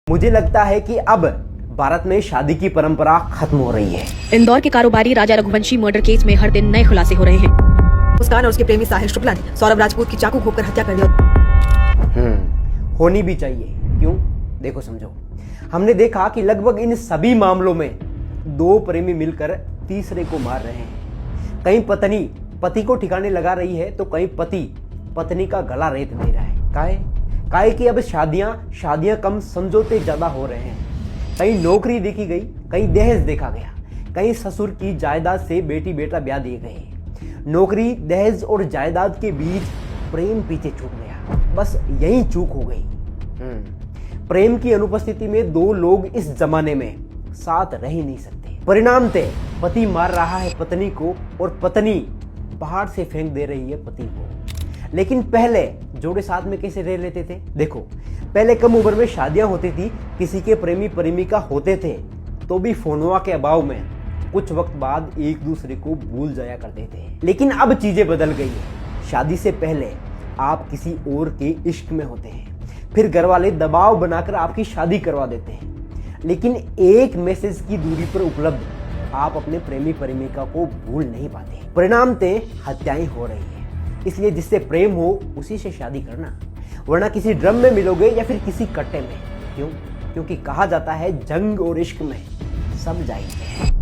मुझे लगता है कि अब भारत में शादी की परंपरा खत्म हो रही है। इंदौर के कारोबारी राजा रघुवंशी मर्डर केस में हर दिन नए खुलासे हो रहे हैं। मुस्कान और उसके प्रेमी साहिल शुक्ला ने सौरभ राजपूत की चाकू घोंपकर हत्या कर दी। होनी भी चाहिए। क्यों? देखो समझो, हमने देखा कि लगभग इन सभी मामलों में दो प्रेमी मिलकर तीसरे को मार रहे हैं। कहीं पत्नी पति को ठिकाने लगा रही है तो कहीं पति पत्नी का गला रेत दे रहा है। काहे कि अब शादियां कम, समझौते ज्यादा हो रहे हैं। कहीं नौकरी देखी गई, कहीं दहेज देखा गया, कहीं ससुर की जायदाद से बेटी बेटा ब्याह दिए गए। नौकरी, दहेज और जायदाद के बीच प्रेम पीछे छूट गया। बस यही चूक हो गई। प्रेम की अनुपस्थिति में दो लोग इस जमाने में साथ रह ही नहीं सकते। परिणाम ते पति मार रहा है पत्नी को और पत्नी पहाड़ से फेंक दे रही है पति को। लेकिन पहले जोड़े साथ में कैसे रह लेते थे? देखो, पहले कम उम्र में शादियां होती थी, किसी के प्रेमी प्रेमिका होते थे तो भी फोनवा के अभाव में कुछ वक्त बाद एक दूसरे को भूल जाया करते थे। लेकिन अब चीजें बदल गई है। शादी से पहले आप किसी और के इश्क में होते हैं, फिर घर वाले दबाव बनाकर आपकी शादी करवा देते हैं। लेकिन एक मैसेज की दूरी पर उपलब्ध आप अपने प्रेमी प्रेमिका को भूल नहीं पाते। परिणाम ते हत्याएं हो रही है। इसलिए जिससे प्रेम हो उसी से शादी करना, वरना किसी ड्रम में मिलोगे या फिर किसी कट्टे में। क्यों? क्योंकि कहा जाता है जंग और इश्क में सब जाएंगे।